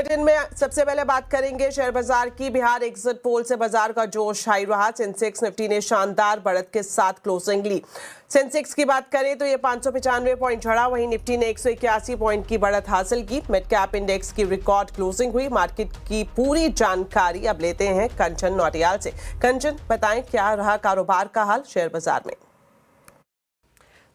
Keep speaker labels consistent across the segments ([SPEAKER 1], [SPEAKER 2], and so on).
[SPEAKER 1] Bulletin में सबसे पहले बात करेंगे शेयर बाजार की। बिहार एग्जिट पोल से बाजार का जोश हाई रहा। सेंसेक्स निफ्टी ने शानदार बढ़त के साथ क्लोजिंग ली। सेंसेक्स की बात करें तो ये 595 पॉइंट चढ़ा, वहीं निफ्टी ने 181 पॉइंट की बढ़त हासिल की। मिड कैप इंडेक्स की रिकॉर्ड क्लोजिंग हुई। मार्केट की पूरी जानकारी अब लेते हैं कंचन नौटियाल से। कंचन, बताएं क्या रहा कारोबार का हाल शेयर बाजार में?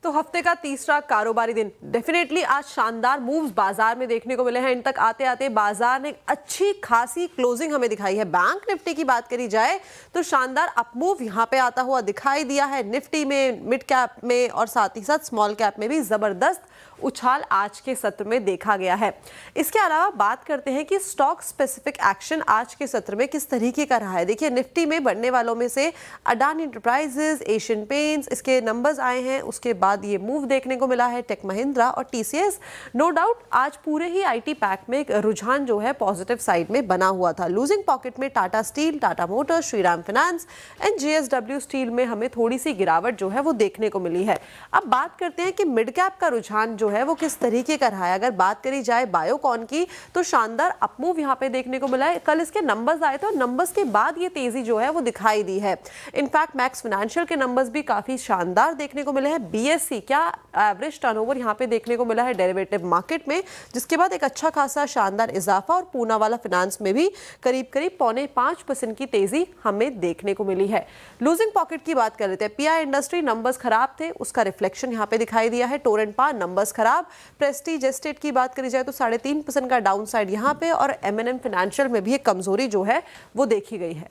[SPEAKER 2] तो हफ्ते का तीसरा कारोबारी दिन डेफिनेटली आज शानदार मूव्स बाजार में देखने को मिले हैं। इन तक आते आते बाजार ने अच्छी खासी क्लोजिंग हमें दिखाई है। बैंक निफ्टी की बात करी जाए तो शानदार अपमूव यहां पे आता हुआ दिखाई दिया है। निफ्टी में, मिड कैप में और साथ ही साथ स्मॉल कैप में भी जबरदस्त उछाल आज के सत्र में देखा गया है। इसके अलावा बात करते हैं कि स्टॉक स्पेसिफिक एक्शन आज के सत्र में किस तरीके का रहा है। देखिए, निफ्टी में बढ़ने वालों में से अडानी एंटरप्राइजेस, एशियन पेंट्स, इसके नंबर्स आए हैं। उसके बाद ये मूव देखने को मिला है टेक महिंद्रा और टीसीएस। नो डाउट आज पूरे ही आईटी पैक में एक रुझान जो है पॉजिटिव साइड में बना हुआ था। लूजिंग पॉकेट में Tata steel, Tata Motors, Shriram finance and JSW steel में हमें थोड़ी सी गिरावट जो है वो देखने को मिली है। अब बात करते हैं कि मिड कैप का रुझान जो है वो किस तरीके का रहा है। अगर बात करी जाए बायोकॉन की तो शानदार अपमूव यहां पे देखने को मिला है। कल इसके नंबर्स आए थे और नंबर्स के बाद ये तेजी जो है वो दिखाई दी है। इनफैक्ट मैक्स फाइनेंशियल के नंबर्स भी काफी शानदार देखने को मिले हैं। बीएससी क्या एवरेज टर्नओवर यहां पे देखने को मिला है डेरिवेटिव मार्केट में, जिसके बाद एक अच्छा खासा शानदार इजाफा और पूनावाला फाइनेंस में भी करीब करीब 0.5% की तेजी हमें देखने को मिली है। लूजिंग पॉकेट की बात कर लेते हैं। पीआई इंडस्ट्री नंबर्स खराब थे, उसका रिफ्लेक्शन यहां पे दिखाई दिया है। टोरेंट पार नंबर्स खराब। प्रेस्टीज एस्टेट की बात करी जाए तो 3.5% का डाउन साइड यहां पे और एमएनएम फाइनेंशियल में भी एक कमजोरी जो है वो देखी गई है।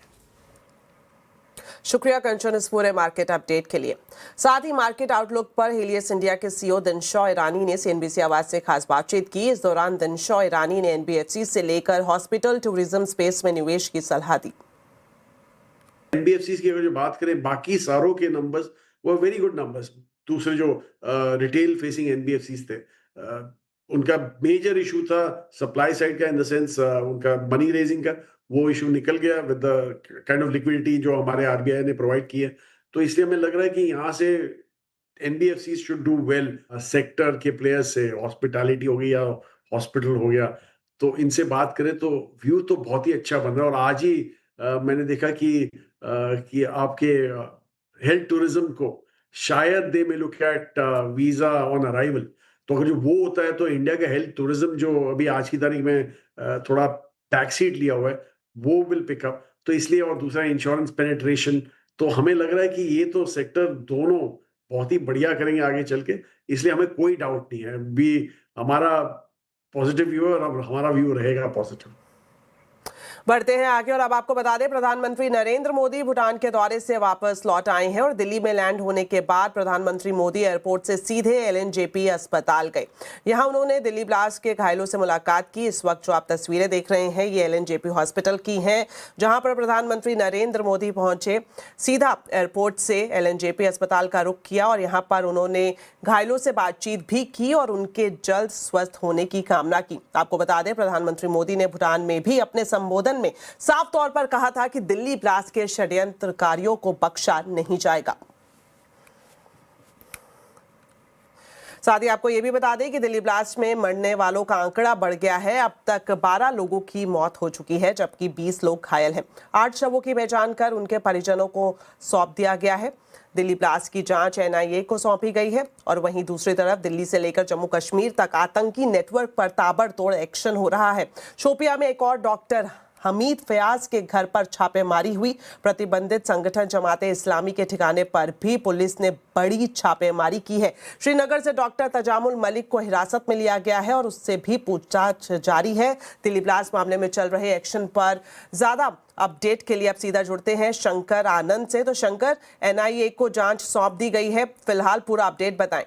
[SPEAKER 1] शुक्रिया कंचन इस पूरे मार्केट अपडेट के लिए। साथ ही मार्केट आउटलुक पर हेलियस इंडिया के सीईओ दिनशॉ ईरानी ने सीएनबीसी आवाज से खास बातचीत की। इस दौरान दिनशॉ ईरानी ने एनबीएफसी से लेकर हॉस्पिटल टूरिज्म स्पेस में निवेश की सलाह दी।
[SPEAKER 3] एनबीएफसी की अगर जो बात करें, बाकी सारों के नंबर्स वो वेरी गुड नंबर्स। दूसरे जो रिटेल फेसिंग एनबीएफसीज थे, उनका मेजर इशू था सप्लाई साइड का, इन द सेंस उनका मनी रेजिंग का। वो इशू निकल गया with the kind of liquidity जो हमारे आरबीआई ने प्रोवाइड की है। तो इसलिए हमें लग रहा है कि यहाँ से NBFC should do well. Sector के प्लेयर्स से हॉस्पिटैलिटी हो गई या हॉस्पिटल हो गया, तो इनसे बात करें तो व्यू तो बहुत ही अच्छा बन रहा है। और आज ही मैंने देखा कि आपके हेल्थ टूरिज्म को शायद दे में look at visa on arrival. तो अगर जो वो होता है तो इंडिया का हेल्थ टूरिज्म जो अभी आज की तारीख में थोड़ा टैक्स सीट लिया हुआ है वो विल पिकअप। तो इसलिए, और दूसरा इंश्योरेंस पेनिट्रेशन, तो हमें लग रहा है कि ये तो सेक्टर दोनों बहुत ही बढ़िया करेंगे आगे चल के। इसलिए हमें कोई डाउट नहीं है, हमारा पॉजिटिव व्यू है और हमारा व्यू रहेगा पॉजिटिव।
[SPEAKER 1] बढ़ते हैं आगे और अब आपको बता दें, प्रधानमंत्री नरेंद्र मोदी भूटान के दौरे से वापस लौट आए हैं और दिल्ली में लैंड होने के बाद प्रधानमंत्री मोदी एयरपोर्ट से सीधे एलएनजेपी अस्पताल गए। यहां उन्होंने दिल्ली ब्लास्ट के घायलों से मुलाकात की। इस वक्त जो आप तस्वीरें देख रहे हैं ये एलएनजेपी हॉस्पिटल की हैं, जहां पर प्रधानमंत्री नरेंद्र मोदी पहुंचे। सीधा एयरपोर्ट से एलएनजेपी अस्पताल का रुख किया और यहाँ पर उन्होंने घायलों से बातचीत भी की और उनके जल्द स्वस्थ होने की कामना की। आपको बता दें, प्रधानमंत्री मोदी ने भूटान में भी अपने संबोधन में साफ तौर पर कहा था कि दिल्ली ब्लास्ट के षड्यंत्रकारियों को बख्शा नहीं जाएगा। साथ ही आपको यह भी बता दें कि दिल्ली ब्लास्ट में मरने वालों का आंकड़ा बढ़ गया है। अब तक 12 लोगों की मौत हो चुकी है, जबकि 20 लोग घायल हैं। 8 शवों की पहचान कर उनके परिजनों को सौंप दिया गया है। दिल्ली ब्लास्ट की जांच एनआईए को सौंपी गई है और वहीं दूसरी तरफ दिल्ली से लेकर जम्मू कश्मीर तक आतंकी नेटवर्क पर ताबड़तोड़ एक्शन हो रहा है। शोपिया में एक और डॉक्टर हमीद फयाज के घर पर छापेमारी हुई। प्रतिबंधित संगठन जमाते इस्लामी के ठिकाने पर भी पुलिस ने बड़ी छापेमारी की है। श्रीनगर से डॉक्टर तजामुल मलिक को हिरासत में लिया गया है और उससे भी पूछताछ जारी है। दिल्ली ब्लास्ट मामले में चल रहे एक्शन पर ज्यादा अपडेट के लिए अब सीधा जुड़ते हैं शंकर आनंद से। तो शंकर, एनआईए को जांच सौंप दी गई है, फिलहाल पूरा अपडेट बताएं।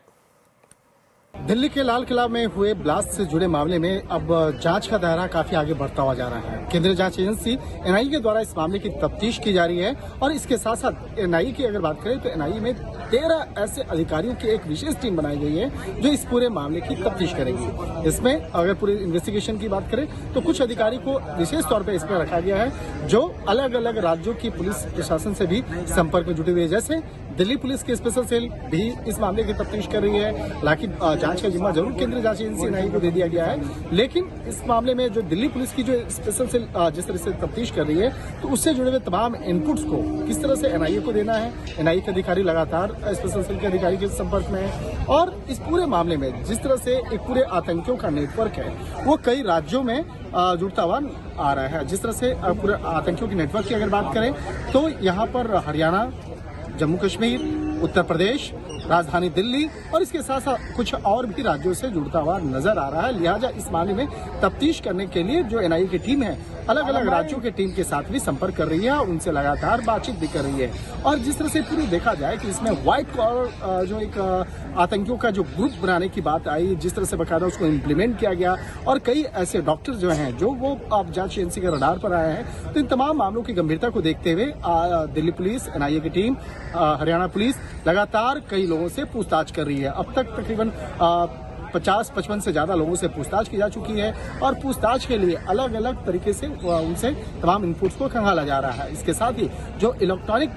[SPEAKER 4] दिल्ली के लाल किला में हुए ब्लास्ट से जुड़े मामले में अब जांच का दायरा काफी आगे बढ़ता हुआ जा रहा है। केंद्रीय जांच एजेंसी एनआईए के द्वारा इस मामले की तफ्तीश की जा रही है और इसके साथ साथ एनआईए की अगर बात करें तो एनआईए में 13 ऐसे अधिकारियों की एक विशेष टीम बनाई गई है जो इस पूरे मामले की तफ्तीश करेंगी। इसमें अगर पूरे इन्वेस्टिगेशन की बात करें तो कुछ अधिकारी को विशेष तौर पर इसमें रखा गया है जो अलग अलग राज्यों की पुलिस प्रशासन से भी संपर्क में जुटे हुए हैं। जैसे दिल्ली पुलिस की स्पेशल सेल भी इस मामले की तफ्तीश कर रही है। हालांकि जांच का जिम्मा जरूर केंद्रीय जांच एजेंसी एनआईए को दे दिया गया है, लेकिन इस मामले में जो दिल्ली पुलिस की जो स्पेशल सेल जिस तरह से तफ्तीश कर रही है, तो उससे जुड़े हुए तमाम इनपुट्स को किस तरह से एनआईए को देना है। एनआईए के अधिकारी लगातार स्पेशल सेल के अधिकारी के संपर्क में है और इस पूरे मामले में जिस तरह से एक पूरे आतंकियों का नेटवर्क है वो कई राज्यों में जुड़ता हुआ आ रहा है। जिस तरह से पूरे आतंकियों के नेटवर्क की अगर बात करें तो यहाँ पर हरियाणा, जम्मू कश्मीर, उत्तर प्रदेश, राजधानी दिल्ली और इसके साथ साथ कुछ और भी राज्यों से जुड़ता हुआ नजर आ रहा है। लिहाजा इस मामले में तफ्तीश करने के लिए जो एनआईए की टीम है अलग अलग राज्यों की टीम के साथ भी संपर्क कर रही है और उनसे लगातार बातचीत भी कर रही है। और जिस तरह से पूरी देखा जाए कि इसमें व्हाइट कॉलर जो एक आतंकियों का जो ग्रुप बनाने की बात आई, जिस तरह से बकायदा उसको इम्प्लीमेंट किया गया और कई ऐसे डॉक्टर जो हैं जो वो अब जांच एजेंसी के रडार पर आए हैं, तो इन तमाम मामलों की गंभीरता को देखते हुए दिल्ली पुलिस, एनआईए की टीम, हरियाणा पुलिस लगातार कई लोगों से पूछताछ कर रही है। अब तक तकरीबन 50-55 से ज्यादा लोगों से पूछताछ की जा चुकी है और पूछताछ के लिए अलग अलग तरीके से उनसे तमाम इनपुट्स को खंगाला जा रहा है। इसके साथ ही जो इलेक्ट्रॉनिक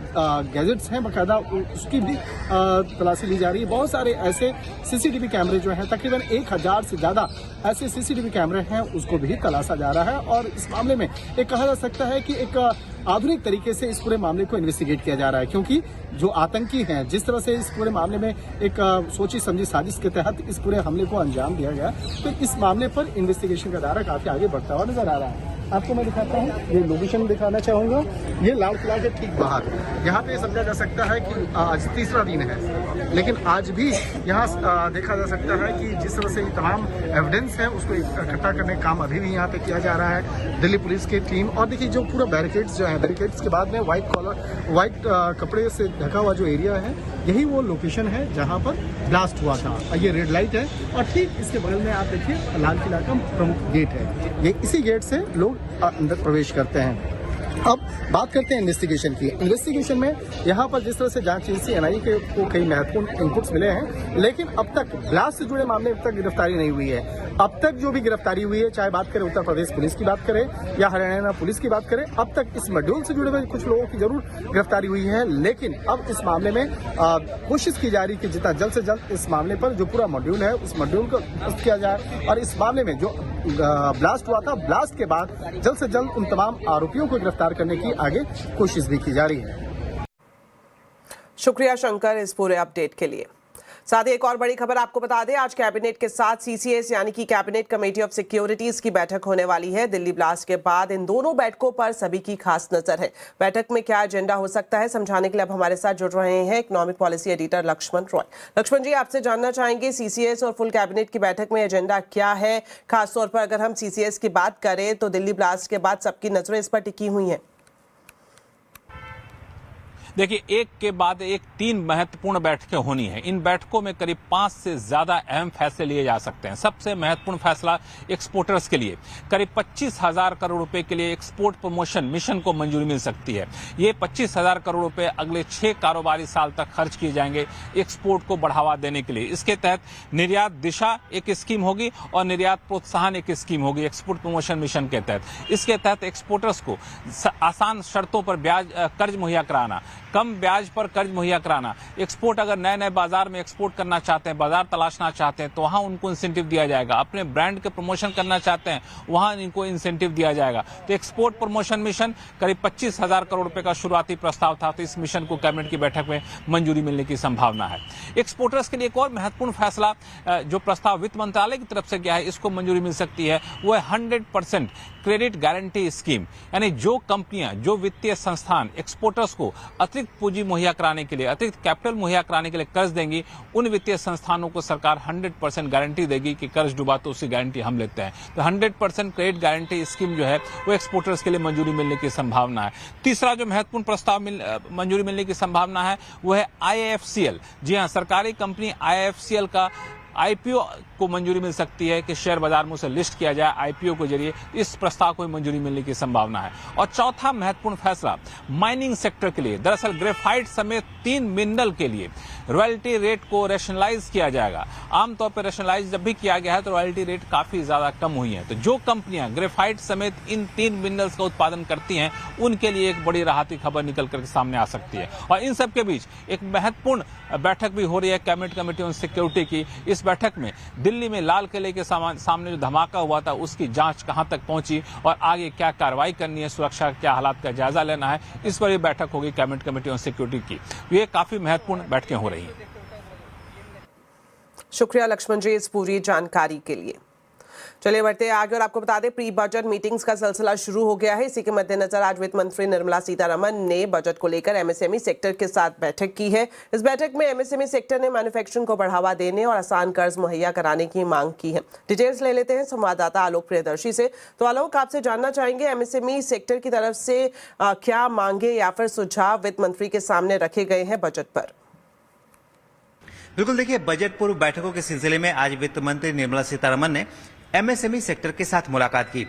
[SPEAKER 4] गैजेट्स हैं बकायदा उसकी भी तलाशी ली जा रही है। बहुत सारे ऐसे सीसीटीवी कैमरे जो हैं, तकरीबन 1000 से ज्यादा ऐसे सीसीटीवी कैमरे हैं, उसको भी तलाशा जा रहा है। और इस मामले में एक कहा जा सकता है कि एक आधुनिक तरीके से इस पूरे मामले को इन्वेस्टिगेट किया जा रहा है, क्योंकि जो आतंकी हैं जिस तरह से इस पूरे मामले में एक सोची समझी साजिश के तहत इस पूरे हमले को अंजाम दिया गया, तो इस मामले पर इन्वेस्टिगेशन का दायरा काफी आगे बढ़ता हुआ नजर आ रहा है। आपको मैं दिखाता हूँ, ये लोकेशन दिखाना चाहूंगा। ये लाल किला के ठीक बाहर, यहाँ पे समझा जा सकता है कि आज तीसरा दिन है, लेकिन आज भी यहाँ देखा जा सकता है कि जिस तरह से तमाम एविडेंस है उसको इकट्ठा करने का काम अभी भी यहाँ पे किया जा रहा है दिल्ली पुलिस की टीम। और देखिए जो पूरा बैरिकेड्स जो है, बैरिकेड्स के बाद में व्हाइट कपड़े से ढका हुआ जो एरिया है, यही वो लोकेशन है जहाँ पर ब्लास्ट हुआ था। ये रेड लाइट है और ठीक इसके बगल में आप देखिए लाल किला का प्रमुख गेट है। ये इसी गेट से लोग अंदर प्रवेश करते हैं। अब बात करते हैं इन्वेस्टिगेशन की। इन्वेस्टिगेशन में यहाँ पर जिस तरह से जांच एजेंसी एनआईए को कई महत्वपूर्ण इनपुट्स मिले हैं, लेकिन अब तक ब्लास्ट से जुड़े मामले अब तक गिरफ्तारी नहीं हुई है। अब तक जो भी गिरफ्तारी हुई है, चाहे बात करें उत्तर प्रदेश पुलिस की बात करें या हरियाणा पुलिस की बात करें, अब तक इस मॉड्यूल से जुड़े हुए कुछ लोगों की जरूर गिरफ्तारी हुई है। लेकिन अब इस मामले में कोशिश की जा रही है कि जितना जल्द से जल्द इस मामले पर जो पूरा मॉड्यूल है उस मॉड्यूल को ध्वस्त किया जाए और इस मामले में जो ब्लास्ट हुआ था, ब्लास्ट के बाद जल्द से जल्द उन तमाम आरोपियों को गिरफ्तार करने की आगे कोशिश भी की जा रही है।
[SPEAKER 1] शुक्रिया शंकर इस पूरे अपडेट के लिए। साथ ही एक और बड़ी खबर आपको बता दें, आज कैबिनेट के साथ सीसीएस यानी कि कैबिनेट कमेटी ऑफ सिक्योरिटीज की बैठक होने वाली है। दिल्ली ब्लास्ट के बाद इन दोनों बैठकों पर सभी की खास नजर है। बैठक में क्या एजेंडा हो सकता है, समझाने के लिए अब हमारे साथ जुड़ रहे हैं economic policy editor Lakshman Roy. Lakshman ji, आपसे जानना चाहेंगे सीसीएस और फुल कैबिनेट की बैठक में एजेंडा क्या है। खासतौर पर अगर हम सीसीएस की बात करें तो दिल्ली ब्लास्ट के बाद सबकी नजरें इस पर टिकी हुई हैं।
[SPEAKER 5] देखिए, एक के बाद एक 3 महत्वपूर्ण बैठकें होनी है। इन बैठकों में करीब 5 से ज्यादा अहम फैसले लिए जा सकते हैं। सबसे महत्वपूर्ण फैसला एक्सपोर्टर्स के लिए करीब 25,000 करोड़ रुपए के लिए एक्सपोर्ट प्रमोशन मिशन को मंजूरी मिल सकती है। ये 25,000 करोड़ रुपए अगले 6 कारोबारी साल तक खर्च किए जाएंगे एक्सपोर्ट को बढ़ावा देने के लिए। इसके तहत निर्यात दिशा एक स्कीम होगी और निर्यात प्रोत्साहन एक स्कीम होगी एक्सपोर्ट प्रमोशन मिशन के तहत। इसके तहत एक्सपोर्टर्स को आसान शर्तों पर कर्ज मुहैया कराना, कम ब्याज पर कर्ज मुहैया कराना। एक्सपोर्ट अगर नए नए बाजार में एक्सपोर्ट करना चाहते हैं, बाजार तलाशना चाहते हैं, तो वहां उनको इंसेंटिव दिया जाएगा। अपने ब्रांड के प्रमोशन करना चाहते हैं, वहां इनको इंसेंटिव दिया जाएगा। तो एक्सपोर्ट प्रमोशन मिशन करीब 25,000 करोड़ रुपए का शुरुआती प्रस्ताव था, तो इस मिशन को कैबिनेट की बैठक में मंजूरी मिलने की संभावना है। एक्सपोर्टर्स के लिए एक और महत्वपूर्ण फैसला जो प्रस्ताव वित्त मंत्रालय की तरफ से गया है, इसको मंजूरी मिल सकती है, वो है 100% क्रेडिट गारंटी स्कीम। यानी जो कंपनियां, जो वित्तीय संस्थान एक्सपोर्टर्स को अतिरिक्त पूंजी मुहैया कराने के लिए, अतिरिक्त कैपिटल मुहैया कराने के लिए कर्ज देंगी, उन वित्तीय संस्थानों को सरकार 100% गारंटी देगी कि कर्ज डूबा तो उसकी गारंटी हम लेते हैं। तो 100% क्रेडिट गारंटी स्कीम जो है वो एक्सपोर्टर्स के लिए मंजूरी मिलने की संभावना है। तीसरा जो महत्वपूर्ण प्रस्ताव मंजूरी मिलने की संभावना है वो है IIFCL। जी हाँ, सरकारी कंपनी IIFCL का आईपीओ को मंजूरी मिल सकती है कि शेयर बाजार में उसे लिस्ट किया जाए आईपीओ के जरिए। इस प्रस्ताव को मंजूरी मिलने की संभावना है। और चौथा महत्वपूर्ण फैसला माइनिंग सेक्टर के लिए, दरअसल ग्रेफाइट समेत 3 मिनरल के लिए रॉयल्टी रेट को रैशनलाइज किया जाएगा। आमतौर पर रैशनलाइज जब भी किया गया है तो रॉयल्टी रेट काफी ज्यादा कम हुई है। तो जो कंपनियां ग्रेफाइट समेत इन 3 मिनरल्स का उत्पादन करती हैं उनके लिए एक बड़ी राहत की खबर निकल कर सामने आ सकती है। और इन सब के बीच एक महत्वपूर्ण बैठक भी हो रही है कैबिनेट कमेटी ऑन सिक्योरिटी की। इस बैठक में दिल्ली में लाल किले के सामने जो धमाका हुआ था उसकी जांच कहां तक पहुंची और आगे क्या कार्रवाई करनी है, सुरक्षा क्या हालात का जायजा लेना है, इस पर यह बैठक होगी कैबिनेट कमेटी ऑन सिक्योरिटी की। ये काफी महत्वपूर्ण बैठकें हो रही हैं।
[SPEAKER 1] शुक्रिया लक्ष्मण जी इस पूरी जानकारी के लिए। चलिए बढ़ते हैं आगे और आपको बता दें प्री बजट मीटिंग्स का सिलसिला शुरू हो गया है। इसी के मद्देनजर आज वित्त मंत्री निर्मला सीतारमण ने बजट को लेकर एमएसएमई सेक्टर के साथ बैठक की है। इस बैठक में एमएसएमई सेक्टर ने मैन्युफैक्चरिंग को बढ़ावा देने और आसान कर्ज मुहैया कराने की मांग की है। डिटेल्स ले लेते हैं संवाददाता आलोक प्रियदर्शी से। तो आलोक, आपसे जानना चाहेंगे एमएसएमई सेक्टर की तरफ से क्या मांगे या फिर सुझाव वित्त मंत्री के सामने रखे गए हैं बजट पर?
[SPEAKER 6] बिल्कुल, देखिए, बजट पूर्व बैठकों के सिलसिले में आज वित्त मंत्री निर्मला सीतारमण ने एमएसएमई सेक्टर के साथ मुलाकात की।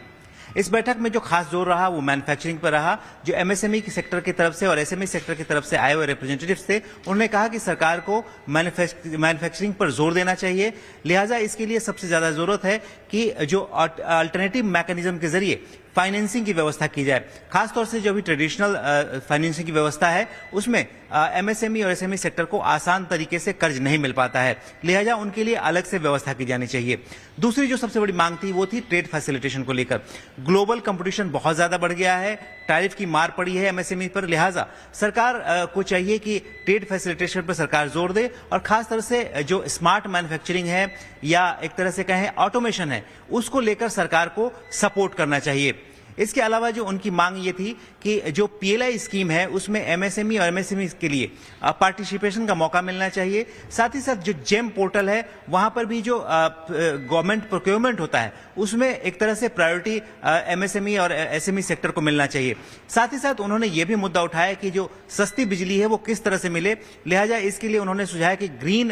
[SPEAKER 6] इस बैठक में जो खास जोर रहा वो मैन्युफैक्चरिंग पर रहा। जो एमएसएमई की सेक्टर की तरफ से और एसएमई सेक्टर की तरफ से आए हुए रिप्रेजेंटेटिव्स थे, उन्होंने कहा कि सरकार को मैन्युफैक्चरिंग पर जोर देना चाहिए। लिहाजा इसके लिए सबसे ज्यादा जरूरत है कि जो अल्टरनेटिव मैकेनिज्म के जरिए फाइनेंसिंग की व्यवस्था की जाए। खासतौर से जो भी ट्रेडिशनल फाइनेंसिंग की व्यवस्था है उसमें एमएसएमई और एसएमई सेक्टर को आसान तरीके से कर्ज नहीं मिल पाता है। लिहाजा उनके लिए अलग से व्यवस्था की जानी चाहिए। दूसरी जो सबसे बड़ी मांग थी वो थी ट्रेड फैसिलिटेशन को लेकर। ग्लोबल कंपटीशन बहुत ज्यादा बढ़ गया है, टैरिफ की मार पड़ी है एमएसएमई पर। लिहाजा सरकार को चाहिए कि ट्रेड फैसिलिटेशन पर सरकार जोर दे और खासतौर से जो स्मार्ट मैन्युफैक्चरिंग है या एक तरह से कहें ऑटोमेशन है उसको लेकर सरकार को सपोर्ट करना चाहिए। इसके अलावा जो उनकी मांग ये थी कि जो पीएलआई स्कीम है उसमें एमएसएमई और एमएसएमई के लिए पार्टिसिपेशन का मौका मिलना चाहिए। साथ ही साथ जो जेम पोर्टल है वहां पर भी जो गवर्नमेंट प्रोक्योरमेंट होता है उसमें एक तरह से प्रायोरिटी एमएसएमई और एसएमई सेक्टर को मिलना चाहिए। साथ ही साथ उन्होंने ये भी मुद्दा उठाया कि जो सस्ती बिजली है वो किस तरह से मिले। लिहाजा इसके लिए उन्होंने सुझाया कि ग्रीन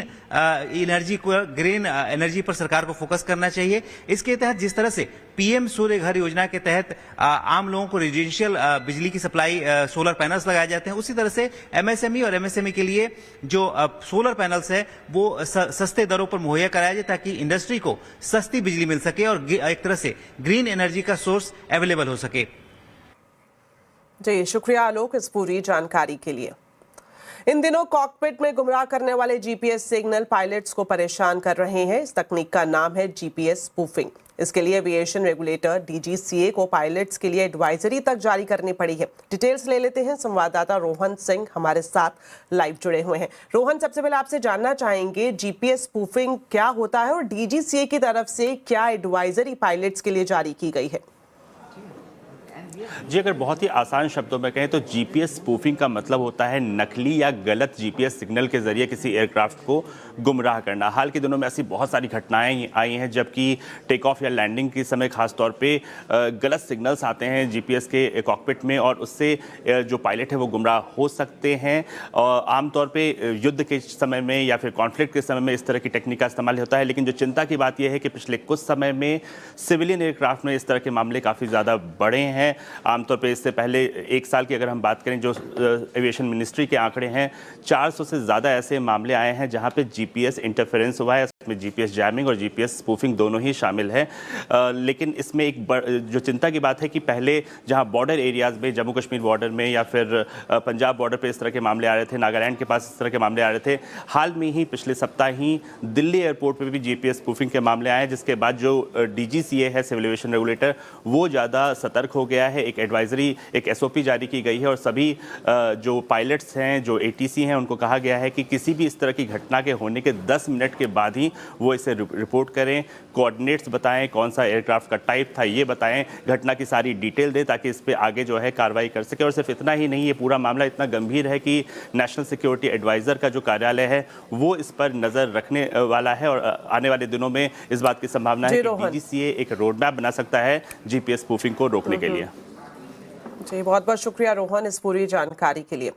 [SPEAKER 6] एनर्जी पर सरकार को फोकस करना चाहिए। इसके तहत जिस तरह से पीएम सूर्य घर योजना के तहत आम लोगों को रेजिडेंशियल बिजली की सप्लाई सोलर पैनल्स लगाए जाते हैं, उसी तरह से एमएसएमई और एमएसएमई के लिए जो सोलर पैनल्स है वो सस्ते दरों पर मुहैया कराया जाए ताकि इंडस्ट्री को सस्ती बिजली मिल सके और एक तरह से ग्रीन एनर्जी का सोर्स अवेलेबल हो सके।
[SPEAKER 1] जी शुक्रिया आलोक इस पूरी जानकारी के लिए। इन दिनों कॉकपिट में गुमराह करने वाले जीपीएस सिग्नल पायलट्स को परेशान कर रहे हैं। इस तकनीक का नाम है जीपीएस स्पूफिंग। इसके लिए एविएशन रेगुलेटर डीजीसीए को पायलट्स के लिए एडवाइजरी तक जारी करनी पड़ी है। डिटेल्स ले लेते हैं, संवाददाता रोहन सिंह हमारे साथ लाइव जुड़े हुए हैं। रोहन, सबसे पहले आपसे जानना चाहेंगे जीपीएस स्पूफिंग क्या होता है और डीजीसीए की तरफ से क्या एडवाइजरी पायलट्स के लिए जारी की गई है?
[SPEAKER 7] जी, अगर बहुत ही आसान शब्दों में कहें तो जीपीएस स्पूफिंग का मतलब होता है नकली या गलत जीपीएस सिग्नल के जरिए किसी एयरक्राफ्ट को गुमराह करना। हाल के दिनों में ऐसी बहुत सारी घटनाएं आई हैं जबकि टेक ऑफ या लैंडिंग के समय खासतौर पे गलत सिग्नल्स आते हैं जीपीएस के कॉकपिट में और उससे जो पायलट है वो गुमराह हो सकते हैं। और आमतौर पर युद्ध के समय में या फिर कॉन्फ्लिक्ट के समय में इस तरह की टेक्निक का इस्तेमाल होता है। लेकिन जो चिंता की बात यह है कि पिछले कुछ समय में सिविलियन एयरक्राफ्ट में इस तरह के मामले काफ़ी ज़्यादा बढ़े हैं। आमतौर पे इससे पहले एक साल की अगर हम बात करें, जो एविएशन मिनिस्ट्री के आंकड़े हैं, 400 से ज़्यादा ऐसे मामले आए हैं जहां पे जीपीएस इंटरफेरेंस हुआ है। इसमें जीपीएस जैमिंग और जीपीएस स्पूफिंग दोनों ही शामिल है। लेकिन इसमें एक जो चिंता की बात है कि पहले जहां बॉर्डर एरियाज में, जम्मू कश्मीर बॉर्डर में या फिर पंजाब बॉर्डर पर इस तरह के मामले आ रहे थे, नागालैंड के पास इस तरह के मामले आ रहे थे। हाल में ही पिछले सप्ताह ही दिल्ली एयरपोर्ट पर भी जीपीएस स्पूफिंग के मामले आए, जिसके बाद जो डीजीसीए है, सिविल एविएशन रेगुलेटर, वो ज़्यादा सतर्क हो गया है। एक एडवाइजरी, एक एसओपी जारी की गई है और सभी जो पायलट्स हैं, जो एटीसी हैं, उनको कहा गया है कि किसी भी इस तरह की घटना के होने के 10 मिनट के बाद ही वो इसे रिपोर्ट करें, कोऑर्डिनेट्स बताएं, कौन सा एयरक्राफ्ट का टाइप था ये बताएं, घटना की सारी डिटेल दें ताकि इस पे आगे जो है कार्रवाई कर सके। और सिर्फ इतना ही नहीं, ये पूरा मामला इतना गंभीर है कि नेशनल सिक्योरिटी एडवाइजर का जो कार्यालय है वो इस पर नजर रखने वाला है और आने वाले दिनों में इस बात की संभावना है कि डीजीसीए एक रोड मैप बना सकता है जीपीएस स्पूफिंग को रोकने के लिए।
[SPEAKER 1] जी बहुत बहुत शुक्रिया रोहन इस पूरी जानकारी के लिए।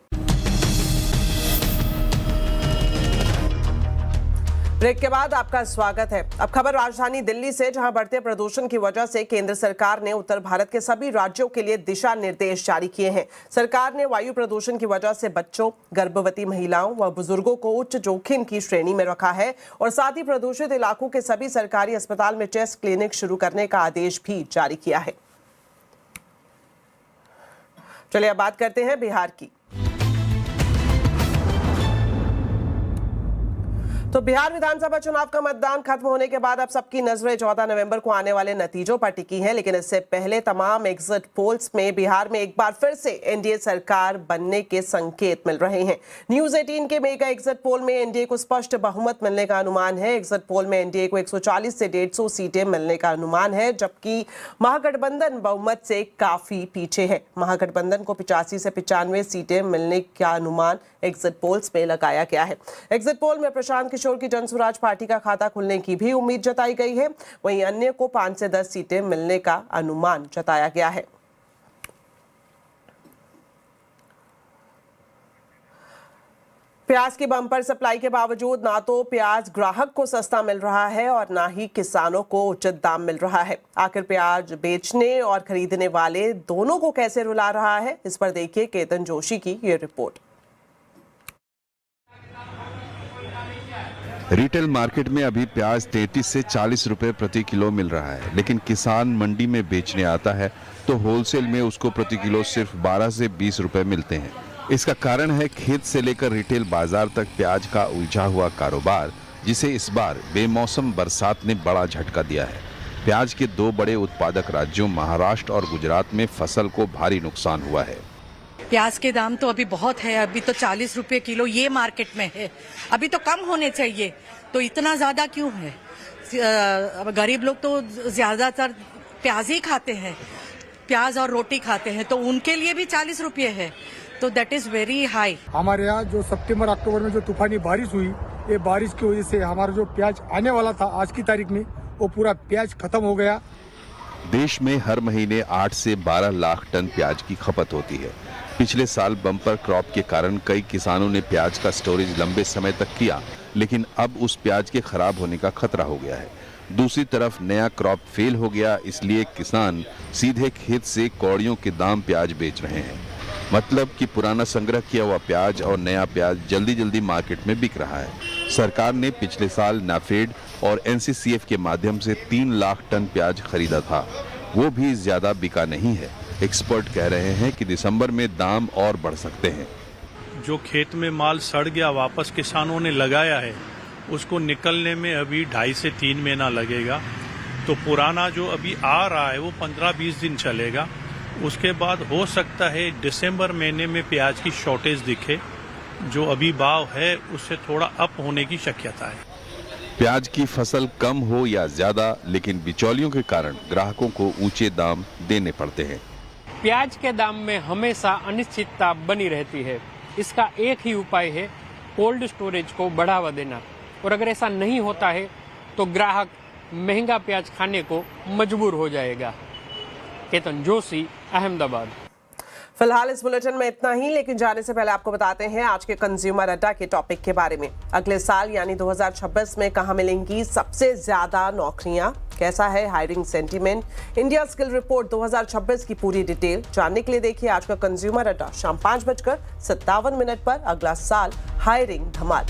[SPEAKER 1] ब्रेक के बाद आपका स्वागत है। अब खबर राजधानी दिल्ली से, जहां बढ़ते प्रदूषण की वजह से केंद्र सरकार ने उत्तर भारत के सभी राज्यों के लिए दिशा निर्देश जारी किए हैं। सरकार ने वायु प्रदूषण की वजह से बच्चों, गर्भवती महिलाओं व बुजुर्गों को उच्च जोखिम की श्रेणी में रखा है और साथ ही प्रदूषित इलाकों के सभी सरकारी अस्पताल में टेस्ट क्लिनिक शुरू करने का आदेश भी जारी किया है। चलिए अब बात करते हैं बिहार की। तो बिहार विधानसभा चुनाव का मतदान खत्म होने के बाद अब सबकी नजरें 14 नवंबर को आने वाले नतीजों पर टिकी हैं, लेकिन इससे पहले तमाम एग्जिट पोल्स में बिहार में एक बार फिर से एनडीए सरकार बनने के संकेत मिल रहे हैं। न्यूज 18 के मेगा एग्जिट पोल में एनडीए को स्पष्ट बहुमत मिलने का अनुमान है। एग्जिट पोल में एनडीए को 140 से 150 सीटें मिलने का अनुमान है, जबकि महागठबंधन बहुमत से काफी पीछे है। महागठबंधन को 85 से 95 सीटें मिलने का अनुमान एग्जिट पोल्स में लगाया गया है। एग्जिट पोल में प्रशांत किशोर की जनसुराज पार्टी का खाता खुलने की भी उम्मीद जताई गई है। वहीं अन्य को 5 से 10 सीटें मिलने का अनुमान जताया गया है। प्याज की बम्पर सप्लाई के बावजूद ना तो प्याज ग्राहक को सस्ता मिल रहा है और ना ही किसानों को उचित दाम मिल रहा है। आखिर प्याज बेचने और खरीदने वाले दोनों को कैसे रुला रहा है, इस पर देखिए केतन जोशी की ये रिपोर्ट।
[SPEAKER 8] रिटेल मार्केट में अभी प्याज 33 से 40 रुपए प्रति किलो मिल रहा है, लेकिन किसान मंडी में बेचने आता है तो होलसेल में उसको प्रति किलो सिर्फ 12 से 20 रुपए मिलते हैं। इसका कारण है खेत से लेकर रिटेल बाजार तक प्याज का उलझा हुआ कारोबार, जिसे इस बार बेमौसम बरसात ने बड़ा झटका दिया है। प्याज के 2 बड़े उत्पादक राज्यों महाराष्ट्र और गुजरात में फसल को भारी नुकसान हुआ है।
[SPEAKER 9] प्याज के दाम तो अभी बहुत है, अभी तो 40 रुपए किलो ये मार्केट में है। अभी तो कम होने चाहिए, तो इतना ज्यादा क्यों है? गरीब लोग तो ज्यादातर प्याज ही खाते हैं, प्याज और रोटी खाते हैं, तो उनके लिए भी 40 रुपए है, तो दैट इज वेरी हाई।
[SPEAKER 10] हमारे यहाँ जो सितंबर अक्टूबर में जो तूफानी बारिश हुई, ये बारिश की वजह से हमारा जो प्याज आने वाला था आज की तारीख में, वो पूरा प्याज खत्म हो गया।
[SPEAKER 8] देश में हर महीने 8 से 12 लाख टन प्याज की खपत होती है। पिछले साल बम्पर क्रॉप के कारण कई किसानों ने प्याज का स्टोरेज लंबे समय तक किया, लेकिन अब उस प्याज के खराब होने का खतरा हो गया है। दूसरी तरफ नया क्रॉप फेल हो गया, इसलिए किसान सीधे खेत से कौड़ियों के दाम प्याज बेच रहे हैं। मतलब कि पुराना संग्रह किया हुआ प्याज और नया प्याज जल्दी जल्दी मार्केट में बिक रहा है। सरकार ने पिछले साल नाफेड और एनसीसीएफ के माध्यम से 3 लाख टन प्याज खरीदा था, वो भी ज्यादा बिका नहीं है। एक्सपर्ट कह रहे हैं कि दिसंबर में दाम और बढ़ सकते हैं।
[SPEAKER 11] जो खेत में माल सड़ गया वापस किसानों ने लगाया है, उसको निकलने में अभी 2.5 से 3 महीना लगेगा। तो पुराना जो अभी आ रहा है वो 15-20 दिन चलेगा। उसके बाद हो सकता है दिसंबर महीने में प्याज की शॉर्टेज दिखे, जो अभी भाव है उससे थोड़ा अप होने की शक्यता है।
[SPEAKER 8] प्याज की फसल कम हो या ज्यादा, लेकिन बिचौलियों के कारण ग्राहकों को ऊंचे दाम देने पड़ते हैं।
[SPEAKER 12] प्याज के दाम में हमेशा अनिश्चितता बनी रहती है। इसका एक ही उपाय है कोल्ड स्टोरेज को बढ़ावा देना, और अगर ऐसा नहीं होता है तो ग्राहक महंगा प्याज खाने को मजबूर हो जाएगा। केतन जोशी, अहमदाबाद।
[SPEAKER 1] फिलहाल इस बुलेटिन में इतना ही, लेकिन जाने से पहले आपको बताते हैं आज के कंज्यूमर अड्डा के टॉपिक के बारे में। अगले साल यानी 2026 में कहां मिलेंगी सबसे ज्यादा नौकरियां, कैसा है hiring sentiment, India skill report 2026 की पूरी डिटेल जानने के लिए देखिए आज का कंज्यूमर अड्डा शाम 5:57 पर। अगला साल हायरिंग धमाल।